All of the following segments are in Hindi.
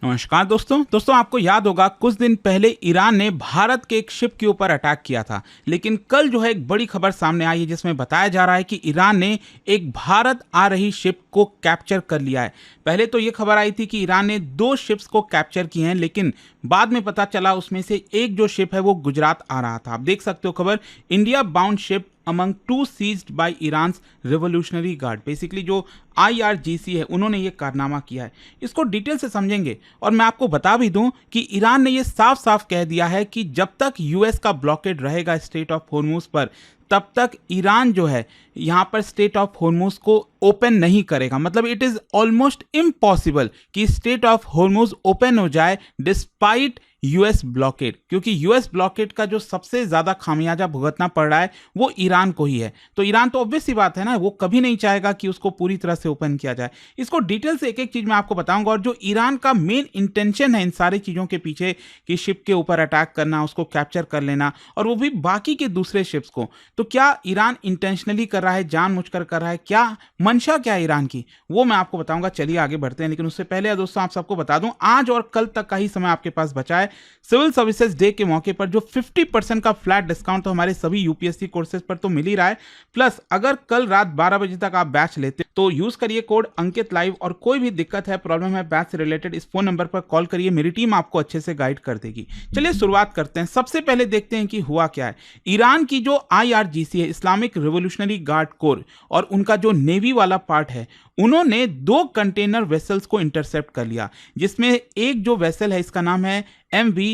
नमस्कार दोस्तों आपको याद होगा कुछ दिन पहले ईरान ने भारत के एक शिप के ऊपर अटैक किया था। लेकिन कल जो है एक बड़ी खबर सामने आई है जिसमें बताया जा रहा है कि ईरान ने एक भारत आ रही शिप को कैप्चर कर लिया है। पहले तो ये खबर आई थी कि ईरान ने 2 शिप्स को कैप्चर किए हैं, लेकिन बाद में पता चला उसमें से एक जो शिप है वो गुजरात आ रहा था। आप देख सकते हो खबर, India bound ship among 2 seized by Iran's Revolutionary Guard। Basically जो IRGC है उन्होंने ये कारनामा किया है। इसको डिटेल से समझेंगे और मैं आपको बता भी दूं कि ईरान ने ये साफ साफ कह दिया है कि जब तक यूएस का ब्लॉकेड रहेगा स्ट्रेट ऑफ हॉर्मुज पर, तब तक ईरान जो है यहाँ पर स्ट्रेट ऑफ हॉर्मुज को ओपन नहीं करेगा। मतलब इट इज ऑलमोस्ट इम्पॉसिबल कि स्ट्रेट ऑफ हॉर्मुज ओपन हो जाए डिस्पाइट यूएस ब्लॉकेड, क्योंकि यूएस ब्लॉकेड का जो सबसे ज्यादा खामियाजा भुगतना पड़ रहा है वो ईरान को ही है। तो ईरान तो ऑब्वियस सी बात है ना, वो कभी नहीं चाहेगा कि उसको पूरी तरह से ओपन किया जाए। इसको डिटेल से एक एक चीज मैं आपको बताऊंगा, और जो ईरान का मेन इंटेंशन है इन सारी चीजों के पीछे कि शिप के ऊपर अटैक करना, उसको कैप्चर कर लेना, और वो भी बाकी के दूसरे शिप्स को, तो क्या ईरान इंटेंशनली कर रहा है, जानबूझकर कर रहा है, क्या मंशा क्या है ईरान की, वो मैं आपको बताऊंगा। चलिए आगे बढ़ते हैं, लेकिन उससे पहले दोस्तों आप सबको बता दूं आज और कल तक का ही समय आपके पास बचा है। सिविल सर्विसेज डे के मौके पर जो 50% का फ्लैट डिस्काउंट तो हमारे सभी यूपीएससी कोर्सेज पर तो मिल ही रहा है, प्लस अगर कल रात 12 बजे तक आप बैच लेते तो यूज करिए कोड अंकित लाइव, और कोई भी दिक्कत है, प्रॉब्लम है बैच से रिलेटेड, इस फोन नंबर पर कॉल करिए, मेरी टीम आपको अच्छे से गाइड कर देगी। चलिए शुरुआत करते हैं। सबसे पहले देखते हैं कि हुआ क्या है। ईरान की जो IRGC है, इस्लामिक रिवोल्यूशनरी गार्ड कोर, और उनका जो नेवी वाला पार्ट है, उन्होंने 2 कंटेनर वेसल्स को इंटरसेप्ट कर लिया, जिसमें एक जो वेसल है इसका नाम है MV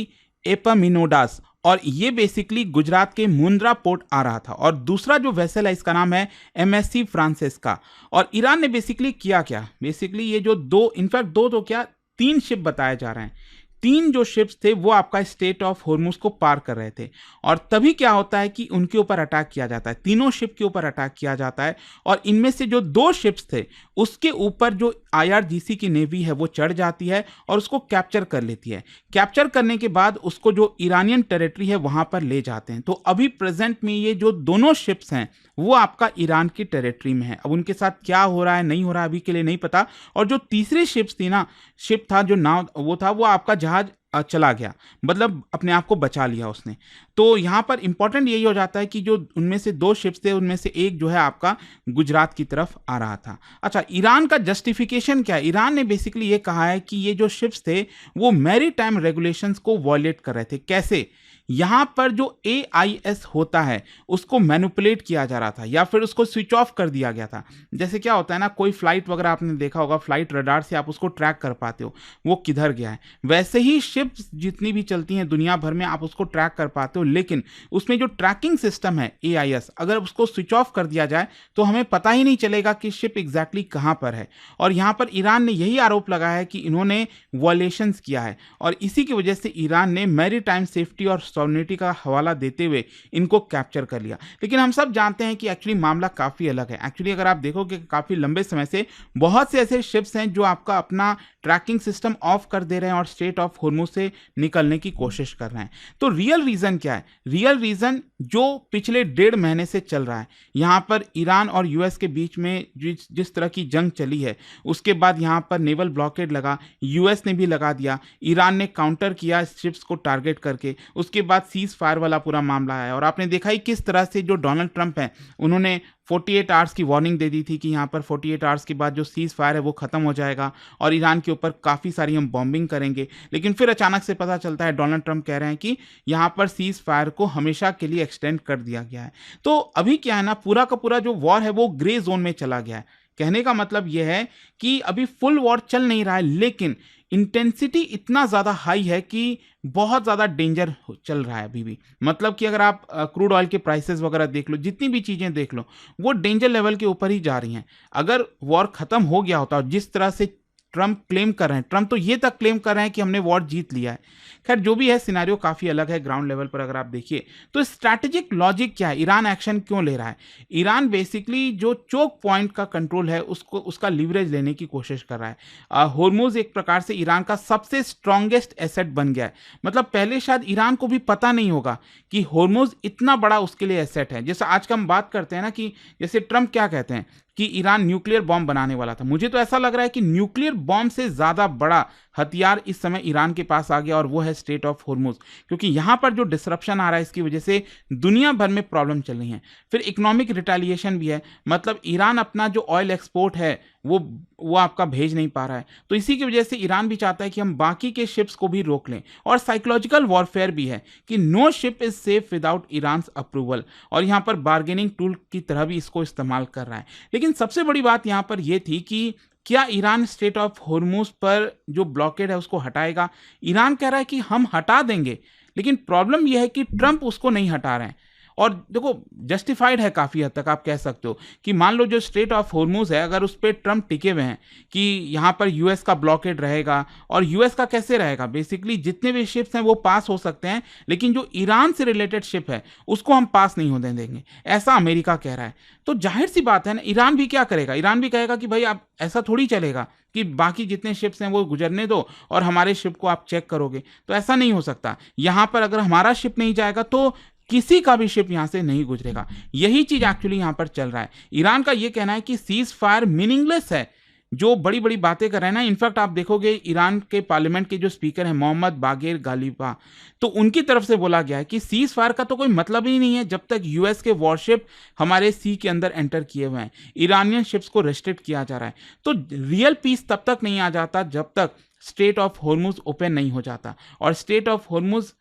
एपामिनोडास, और ये बेसिकली गुजरात के मुंद्रा पोर्ट आ रहा था, और दूसरा जो वेसल है इसका नाम है MSC फ्रांसिस्का। और ईरान ने बेसिकली किया क्या, बेसिकली ये जो 2, इनफैक्ट 2 तो क्या 3 शिप बताए जा रहे हैं, 3 जो शिप्स थे वो आपका स्ट्रेट ऑफ हॉर्मुज को पार कर रहे थे, और तभी क्या होता है कि उनके ऊपर अटैक किया जाता है, तीनों शिप के ऊपर अटैक किया जाता है, और इनमें से जो 2 शिप्स थे उसके ऊपर जो IRGC की नेवी है वो चढ़ जाती है और उसको कैप्चर कर लेती है। कैप्चर करने के बाद उसको जो ईरानियन टेरिटरी है वहां पर ले जाते हैं। तो अभी प्रेजेंट में ये जो दोनों शिप्स हैं वो आपका ईरान की टेरिटरी में है। अब उनके साथ क्या हो रहा है नहीं हो रहा है अभी के लिए नहीं पता। और जो तीसरी शिप था जो नाव, वो था वो आपका जहाज चला गया, मतलब अपने आप को बचा लिया उसने। तो यहां पर इंपॉर्टेंट यही हो जाता है कि जो उनमें से 2 शिप्स थे उनमें से एक जो है आपका गुजरात की तरफ आ रहा था। अच्छा, ईरान का जस्टिफिकेशन क्या है? ईरान ने बेसिकली ये कहा है कि ये जो शिप्स थे वो मैरीटाइम रेगुलेशंस को वॉयलेट कर रहे थे। कैसे? यहां पर जो AIS होता है उसको मैनिपुलेट किया जा रहा था, या फिर उसको स्विच ऑफ कर दिया गया था। जैसे क्या होता है ना, कोई फ्लाइट वगैरह आपने देखा होगा, फ्लाइट रडार से आप उसको ट्रैक कर पाते हो वो किधर गया है, वैसे ही शिप्स जितनी भी चलती हैं दुनिया भर में आप उसको ट्रैक कर पाते हो, लेकिन उसमें जो ट्रैकिंग सिस्टम है AIS, अगर उसको स्विच ऑफ कर दिया जाए तो हमें पता ही नहीं चलेगा कि शिप एग्जैक्टली कहां पर है। और यहां पर ईरान ने यही आरोप लगाया है कि इन्होंने वॉयलेशंस किया है, और इसी की वजह से ईरान ने मैरीटाइम सेफ्टी और सॉवरेनिटी का हवाला देते हुए इनको कैप्चर कर लिया। लेकिन हम सब जानते हैं कि एक्चुअली मामला काफी अलग है। एक्चुअली अगर आप देखोगे काफी लंबे समय से बहुत से ऐसे शिप्स हैं जो आपका अपना ट्रैकिंग सिस्टम ऑफ कर दे रहे हैं और स्ट्रेट ऑफ हॉर्मुज से निकलने की कोशिश कर रहे हैं। तो रियल रीजन क्या है? रियल रीजन जो पिछले 1.5 महीने से चल रहा है, यहां पर ईरान और यूएस के बीच में जिस तरह की जंग चली है, उसके बाद यहां पर नेवल ब्लॉकेड लगा, यूएस ने भी लगा दिया, ईरान ने काउंटर किया शिप्स को टारगेट करके, उसके बाद सीज फायर वाला पूरा मामला है। और आपने देखा ही किस तरह से जो डोनाल्ड ट्रंप है उन्होंने 48 आवर्स की वार्निंग दे दी थी कि यहाँ पर 48 आवर्स के बाद जो सीज फायर है वो खत्म हो जाएगा और ईरान के ऊपर काफ़ी सारी हम बॉम्बिंग करेंगे। लेकिन फिर अचानक से पता चलता है डोनाल्ड ट्रंप कह रहे हैं कि यहाँ पर सीज फायर को हमेशा के लिए एक्सटेंड कर दिया गया है। तो अभी क्या है ना, पूरा का पूरा जो वॉर है वो ग्रे जोन में चला गया है। कहने का मतलब यह है कि अभी फुल वॉर चल नहीं रहा है, लेकिन इंटेंसिटी इतना ज़्यादा हाई है कि बहुत ज़्यादा डेंजर चल रहा है अभी भी। मतलब कि अगर आप क्रूड ऑयल के प्राइसेस वगैरह देख लो, जितनी भी चीज़ें देख लो, वो डेंजर लेवल के ऊपर ही जा रही हैं। अगर वॉर ख़त्म हो गया होता, जिस तरह से ट्रंप क्लेम कर रहे हैं, ट्रंप तो ये तक क्लेम कर रहे हैं कि हमने वॉर जीत लिया है। खैर जो भी है, सिनेरियो काफ़ी अलग है ग्राउंड लेवल पर अगर आप देखिए। तो स्ट्रैटेजिक लॉजिक क्या है, ईरान एक्शन क्यों ले रहा है? ईरान बेसिकली जो चोक पॉइंट का कंट्रोल है उसका लीवरेज लेने की कोशिश कर रहा है। हॉर्मुज एक प्रकार से ईरान का सबसे स्ट्रॉन्गेस्ट एसेट बन गया है। मतलब पहले शायद ईरान को भी पता नहीं होगा कि हॉर्मुज इतना बड़ा उसके लिए एसेट है। जैसे आज का हम बात करते हैं ना कि जैसे ट्रंप क्या कहते हैं कि ईरान न्यूक्लियर बॉम्ब बनाने वाला था। मुझे तो ऐसा लग रहा है कि न्यूक्लियर बॉम्ब से ज़्यादा बड़ा हथियार इस समय ईरान के पास आ गया और वो है स्ट्रेट ऑफ हॉर्मुज, क्योंकि यहाँ पर जो डिसरप्शन आ रहा है इसकी वजह से दुनिया भर में प्रॉब्लम चल रही है। फिर इकोनॉमिक रिटेलिएशन भी है, मतलब ईरान अपना जो ऑयल एक्सपोर्ट है वो आपका भेज नहीं पा रहा है, तो इसी की वजह से ईरान भी चाहता है कि हम बाकी के शिप्स को भी रोक लें। और साइकोलॉजिकल वॉरफेयर भी है कि no ship is safe without Iran approval, और यहाँ पर बार्गेनिंग टूल की तरह भी इसको इस्तेमाल कर रहा है। लेकिन सबसे बड़ी बात यहाँ पर यह थी कि क्या ईरान स्ट्रेट ऑफ हॉर्मुज पर जो ब्लॉकेड है उसको हटाएगा। ईरान कह रहा है कि हम हटा देंगे, लेकिन प्रॉब्लम यह है कि ट्रंप उसको नहीं हटा रहे हैं। और देखो, जस्टिफाइड है काफ़ी हद तक, आप कह सकते हो कि मान लो जो स्ट्रेट ऑफ हॉर्मुज है, अगर उस पर ट्रंप टिके हुए हैं कि यहाँ पर यूएस का ब्लॉकेड रहेगा, और यूएस का कैसे रहेगा, बेसिकली जितने भी शिप्स हैं वो पास हो सकते हैं, लेकिन जो ईरान से रिलेटेड शिप है उसको हम पास नहीं होने देंगे, ऐसा अमेरिका कह रहा है। तो जाहिर सी बात है ना, ईरान भी क्या करेगा, ईरान भी कहेगा कि भाई आप ऐसा थोड़ी चलेगा कि बाकी जितने शिप्स हैं वो गुजरने दो और हमारे शिप को आप चेक करोगे, तो ऐसा नहीं हो सकता। यहाँ पर अगर हमारा शिप नहीं जाएगा तो किसी का भी शिप यहां से नहीं गुजरेगा। यही चीज एक्चुअली यहां पर चल रहा है। ईरान का यह कहना है कि सीज फायर मीनिंगलेस है, जो बड़ी बड़ी बातें कर रहे हैं ना। इनफैक्ट आप देखोगे ईरान के पार्लियामेंट के जो स्पीकर हैं मोहम्मद बागेर गालिबा, तो उनकी तरफ से बोला गया है कि सीज फायर का तो कोई मतलब ही नहीं है जब तक यूएस के वॉरशिप हमारे सी के अंदर एंटर किए हुए हैं, ईरानियन शिप्स को रेस्ट्रिक्ट किया जा रहा है। तो रियल पीस तब तक नहीं आ जाता जब तक स्ट्रेट ऑफ हॉर्मुज ओपन नहीं हो जाता, और स्ट्रेट ऑफ हॉर्मुज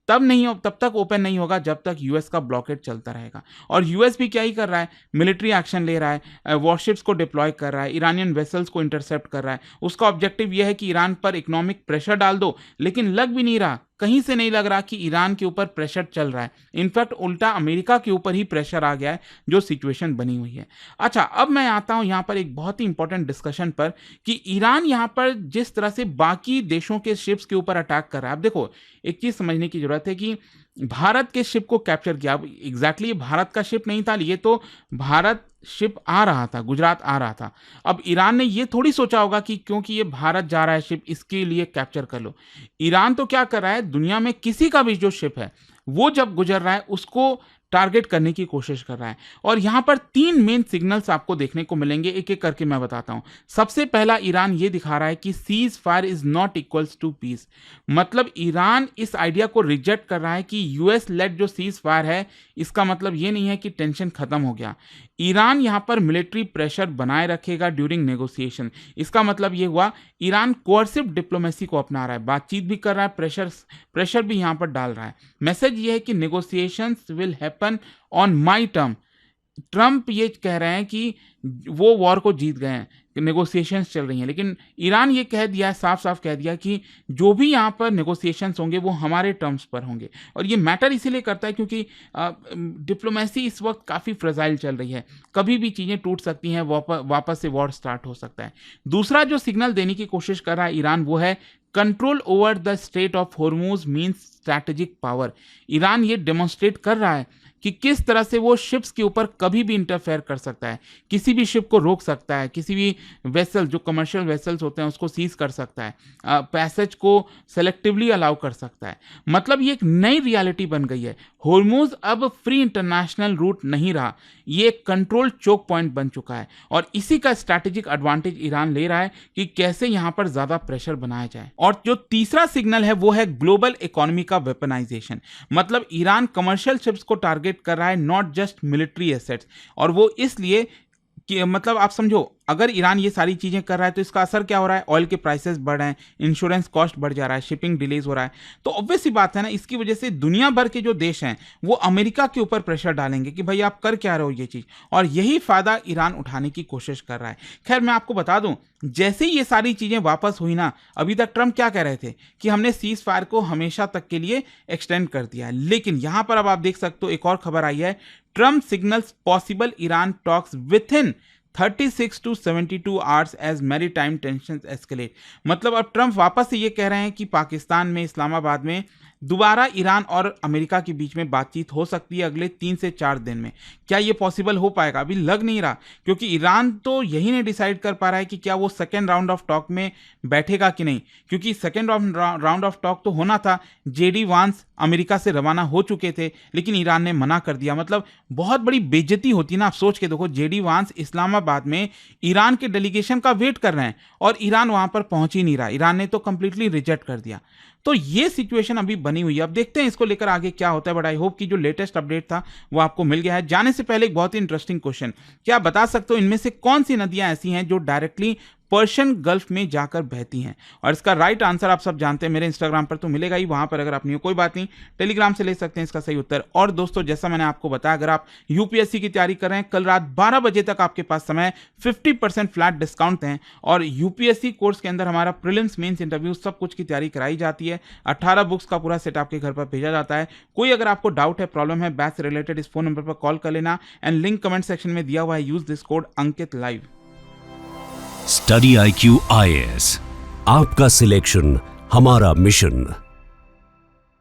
तब तक ओपन नहीं होगा जब तक यूएस का ब्लॉकेड चलता रहेगा। और यूएस भी क्या ही कर रहा है, मिलिट्री एक्शन ले रहा है, वॉरशिप्स को डिप्लॉय कर रहा है, ईरानियन वेसल्स को इंटरसेप्ट कर रहा है। उसका ऑब्जेक्टिव यह है कि ईरान पर इकोनॉमिक प्रेशर डाल दो, लेकिन लग भी नहीं रहा, कहीं से नहीं लग रहा कि ईरान के ऊपर प्रेशर चल रहा है। इनफैक्ट उल्टा अमेरिका के ऊपर ही प्रेशर आ गया है, जो सिचुएशन बनी हुई है। अच्छा, अब मैं आता हूं यहां पर एक बहुत ही इंपॉर्टेंट डिस्कशन पर कि ईरान यहां पर जिस तरह से बाकी देशों के शिप्स के ऊपर अटैक कर रहा है। अब देखो, एक चीज समझने की जरूरत है कि भारत के शिप को कैप्चर किया। अब एग्जैक्टली भारत का शिप नहीं था, ये तो भारत शिप आ रहा था, गुजरात आ रहा था। अब ईरान ने ये थोड़ी सोचा होगा कि क्योंकि ये भारत जा रहा है शिप, इसके लिए कैप्चर कर लो। ईरान तो क्या कर रहा है, दुनिया में किसी का भी जो शिप है वो जब गुजर रहा है उसको टारगेट करने की कोशिश कर रहा है। और यहां पर 3 मेन सिग्नल्स आपको देखने को मिलेंगे, एक एक करके मैं बताता हूं। सबसे पहला, ईरान ये दिखा रहा है कि cease fire is not equals to peace, मतलब ईरान इस आइडिया को रिजेक्ट कर रहा है कि यूएस लेड जो सीज फायर है, इसका मतलब ये नहीं है कि टेंशन खत्म हो गया। ईरान यहां पर मिलिट्री प्रेशर बनाए रखेगा ड्यूरिंग नेगोशिएशन। इसका मतलब ये हुआ ईरान कोअर्सिव डिप्लोमेसी को अपना रहा है, बातचीत भी कर रहा है, प्रेशर भी यहां पर डाल रहा है। मैसेज ये है कि negotiations will happen on my term. Trump ये कह रहे हैं कि वो वॉर को जीत गए हैं, नेगोशिएशंस चल रही हैं, लेकिन ईरान ये कह दिया है, साफ साफ कह दिया कि जो भी यहाँ पर नेगोशिएशंस होंगे वो हमारे टर्म्स पर होंगे। और ये मैटर इसीलिए करता है क्योंकि डिप्लोमेसी इस वक्त काफ़ी फ्रेजाइल चल रही है, कभी भी चीज़ें टूट सकती हैं, वापस से वॉर स्टार्ट हो सकता है। दूसरा जो सिग्नल देने की कोशिश कर रहा है ईरान, वो है control over the straight of Hormuz means strategic power. Iran ये डेमोन्स्ट्रेट कर रहा है कि किस तरह से वो शिप्स के ऊपर कभी भी इंटरफेयर कर सकता है, किसी भी शिप को रोक सकता है, किसी भी वेसल जो कमर्शियल वेसल्स होते हैं उसको सीज कर सकता है, पैसेज को सेलेक्टिवली अलाउ कर सकता है। मतलब ये एक नई रियलिटी बन गई है। हॉर्मुज अब फ्री इंटरनेशनल रूट नहीं रहा, ये एक कंट्रोल चोक पॉइंट बन चुका है, और इसी का स्ट्रैटेजिक एडवांटेज ईरान ले रहा है कि कैसे यहां पर ज्यादा प्रेशर बनाया जाए। और जो तीसरा सिग्नल है वो है ग्लोबल इकोनॉमी का वेपनाइजेशन। मतलब ईरान कमर्शियल शिप्स को टारगेट कर रहा है, नॉट जस्ट मिलिट्री एसेट्स। और वो इसलिए कि मतलब आप समझो, अगर ईरान ये सारी चीज़ें कर रहा है तो इसका असर क्या हो रहा है, ऑयल के प्राइसेस बढ़ रहे हैं, इंश्योरेंस कॉस्ट बढ़ जा रहा है, शिपिंग डिलेज हो रहा है। तो ऑब्वियस सी बात है ना, इसकी वजह से दुनिया भर के जो देश हैं वो अमेरिका के ऊपर प्रेशर डालेंगे कि भाई आप कर क्या रहे हो ये चीज़, और यही फायदा ईरान उठाने की कोशिश कर रहा है। खैर, मैं आपको बता दूं, जैसे ही ये सारी चीज़ें वापस हुई ना, अभी तक ट्रंप क्या कह रहे थे कि हमने सीज फायर को हमेशा तक के लिए एक्सटेंड कर दिया है, लेकिन यहां पर अब आप देख सकते हो एक और खबर आई है, Trump signals possible Iran talks within 36 to 72 hours as maritime tensions escalate. मतलब अब ट्रंप वापस से ये कह रहे हैं कि पाकिस्तान में, इस्लामाबाद में दोबारा ईरान और अमेरिका के बीच में बातचीत हो सकती है अगले 3 से 4 दिन में। क्या ये पॉसिबल हो पाएगा? अभी लग नहीं रहा, क्योंकि ईरान तो यही नहीं डिसाइड कर पा रहा है कि क्या वो सेकेंड राउंड ऑफ टॉक में बैठेगा कि नहीं, क्योंकि सेकेंड राउंड ऑफ टॉक तो होना था। जेडी वांस अमेरिका से रवाना हो चुके थे, लेकिन ईरान ने मना कर दिया। मतलब बहुत बड़ी बेइज्जती होती ना। आप सोच के देखो, जेडी वांस इस्लामाबाद में ईरान के डेलीगेशन का वेट कर रहे हैं और ईरान वहां पर पहुंच ही नहीं रहा। ईरान ने तो कंप्लीटली रिजेक्ट कर दिया। तो ये सिचुएशन अभी बनी हुई है। अब देखते हैं इसको लेकर आगे क्या होता है। बट आई होप कि जो लेटेस्ट अपडेट था वो आपको मिल गया है। जाने से पहले एक बहुत ही इंटरेस्टिंग क्वेश्चन, क्या आप बता सकते हो इनमें से कौन सी नदियां ऐसी हैं जो डायरेक्टली पर्शियन गल्फ में जाकर बहती हैं? और इसका राइट आंसर आप सब जानते हैं, मेरे इंस्टाग्राम पर तो मिलेगा ही, वहां पर अगर आप नहीं हो कोई बात नहीं, टेलीग्राम से ले सकते हैं इसका सही उत्तर। और दोस्तों, जैसा मैंने आपको बताया, अगर आप यूपीएससी की तैयारी कर रहे हैं, कल रात 12 बजे तक आपके पास समय, 50% फ्लैट डिस्काउंट है। और यूपीएससी कोर्स के अंदर हमारा प्रीलिम्स, मेंस, इंटरव्यू सब कुछ की तैयारी कराई जाती है। 18 बुक्स का पूरा सेट आपके घर पर भेजा जाता है। कोई अगर आपको डाउट है, प्रॉब्लम है बैच से रिलेटेड, इस फोन नंबर पर कॉल कर लेना एंड लिंक कमेंट सेक्शन में दिया हुआ है। Use this code Ankit live. Study IQ IAS, आपका सिलेक्शन हमारा मिशन।